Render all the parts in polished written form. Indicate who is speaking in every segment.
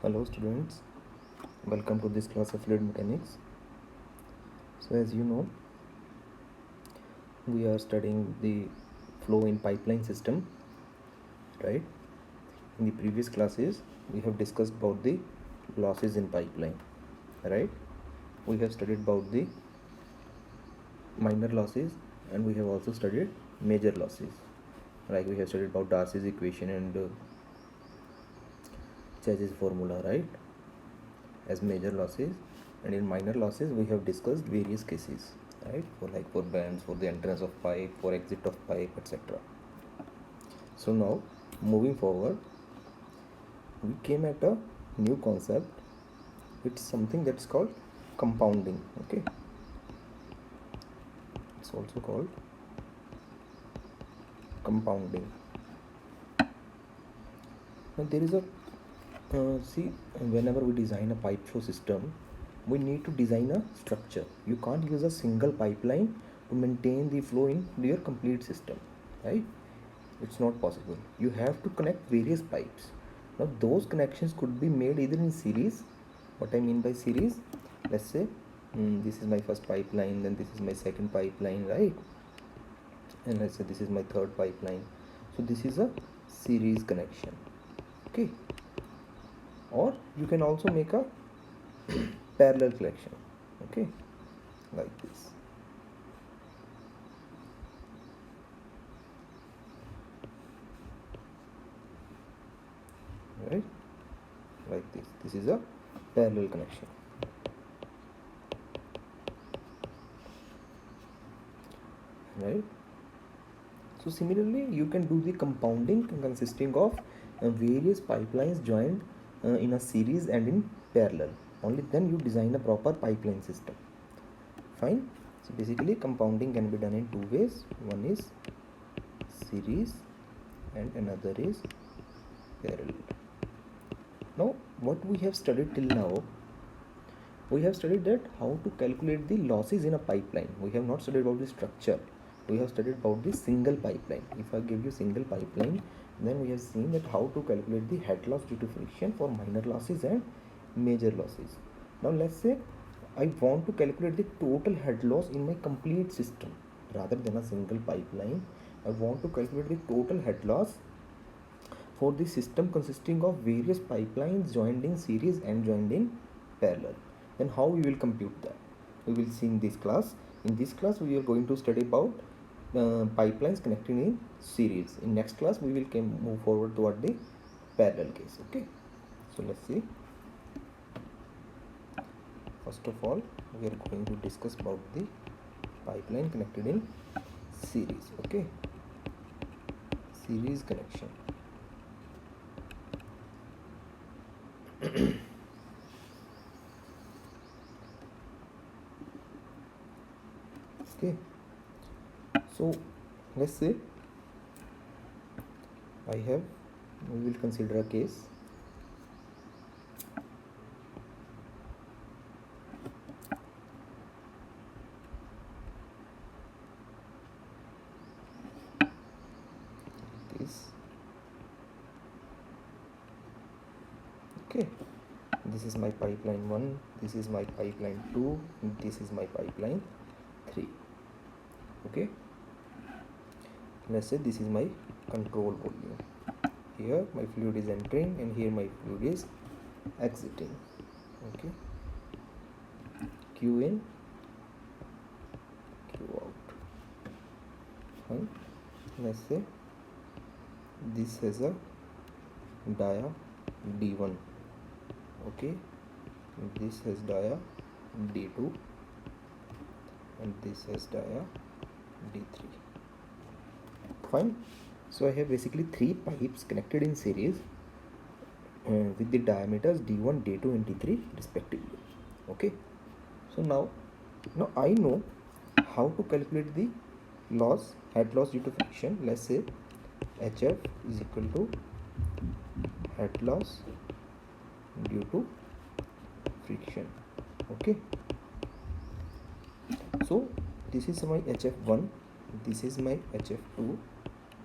Speaker 1: Hello students, welcome to this class of fluid mechanics. So as you know, we are studying the flow in pipeline system, right? In the previous classes, we have discussed about the losses in pipeline, right? We have studied about the minor losses and we have also studied major losses. Like we have studied about Darcy's equation and Chase's formula, right? As major losses, and in minor losses we have discussed various cases, right? For bands, for the entrance of pipe, for exit of pipe, etc. So now moving forward, we came at a new concept. It's something that's called compounding. Okay, it's also called compounding. Now there is a see, whenever we design a pipe flow system, we need to design a structure. You can't use a single pipeline to maintain the flow in your complete system, right? It's not possible. You have to connect various pipes. Now those connections could be made either in series. What I mean by series, let's say this is my first pipeline, then this is my second pipeline, right? And let's say this is my third pipeline. So this is a series connection, okay? Or you can also make a parallel connection, okay, like this, right? Like this is a parallel connection, right? So similarly you can do the compounding consisting of various pipelines joined in a series and in parallel. Only then you design a proper pipeline system. Fine. So basically compounding can be done in two ways. One is series and another is parallel. Now what we have studied till now, we have studied that how to calculate the losses in a pipeline. We have not studied about the structure. We have studied about the single pipeline. If I give you single pipeline, then we have seen that how to calculate the head loss due to friction for minor losses and major losses. Now let's say I want to calculate the total head loss in my complete system rather than a single pipeline. I want to calculate the total head loss for the system consisting of various pipelines joined in series and joined in parallel. Then how we will compute that? We will see in this class. In this class we are going to study about pipelines connecting in series. In next class we will move forward toward the parallel case. Okay, so let's see. First of all, we are going to discuss about the pipeline connected in series. Okay, series connection. Okay, so let's say we will consider a case. Okay, this is my pipeline 1, this is my pipeline 2, this is my pipeline 3. Okay, let's say this is my control volume. Here my fluid is entering and here my fluid is exiting. Okay, Q in, Q out. Fine. Let's say this has a dia D1. Okay, this has dia D2 and this has dia D3. Fine. So I have basically three pipes connected in series with the diameters D1, D2 and D3 respectively. Okay, so now I know how to calculate the loss, head loss due to friction. Let's say HF is equal to head loss due to friction. Okay, so this is my HF1, this is my HF2,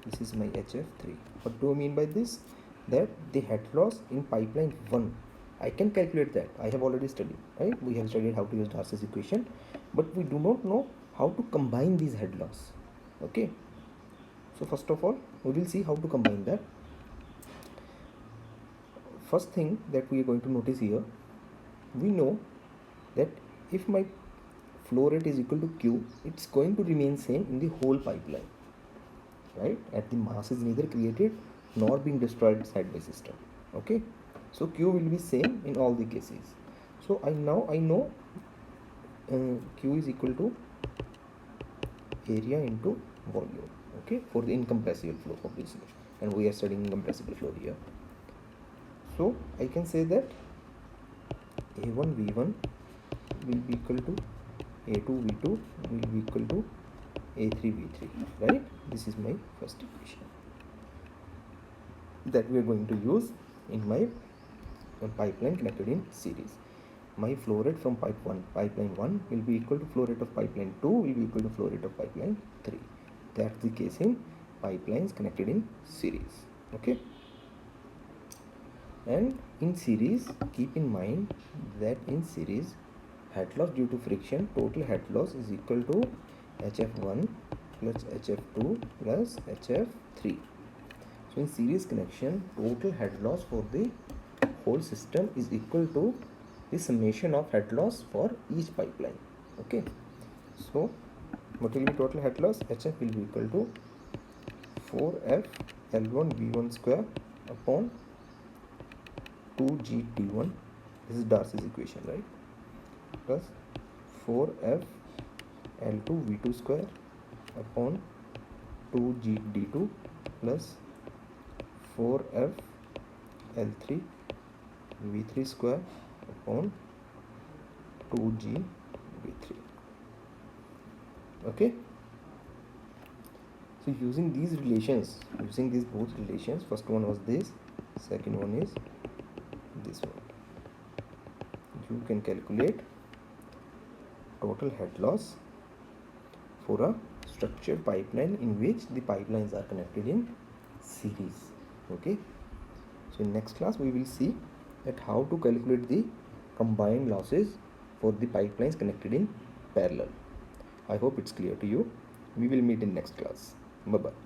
Speaker 1: this is my HF3. What do I mean by this? That the head loss in pipeline 1 I can calculate that. I have already studied, right? We have studied how to use Darcy's equation, but we do not know how to combine these head laws. Okay. So first of all, we will see how to combine that. First thing that we are going to notice here, we know that if my flow rate is equal to Q, it's going to remain same in the whole pipeline, right? At the mass is neither created nor being destroyed side by system. Okay, so Q will be same in all the cases. So I know Q is equal to area into volume, okay, for the incompressible flow obviously, and we are studying incompressible flow here. So I can say that A1 V1 will be equal to A2 V2 will be equal to A3 V3, right? This is my first equation that we are going to use in my pipeline connected in series. My flow rate from pipeline 1 will be equal to flow rate of pipeline 2 will be equal to flow rate of pipeline 3. That's the case in pipelines connected in series. Okay, and in series, keep in mind that in series, head loss due to friction, total head loss is equal to HF1 plus HF2 plus HF3. So in series connection, total head loss for the whole system is equal to the summation of head loss for each pipeline. Okay, so what will be total head loss? HF will be equal to 4F L1 V1 square upon 2G-D1, this is Darcy's equation, right, plus 4F L2 V2 square upon 2G-D2 plus 4F L3 V3 square upon 2G V3. Okay, so using these relations, using these both relations, first one was this, second one is this one, you can calculate total head loss for a structured pipeline in which the pipelines are connected in series. Okay, so in next class we will see that how to calculate the combined losses for the pipelines connected in parallel. I hope it's clear to you. We will meet in next class. Bye bye.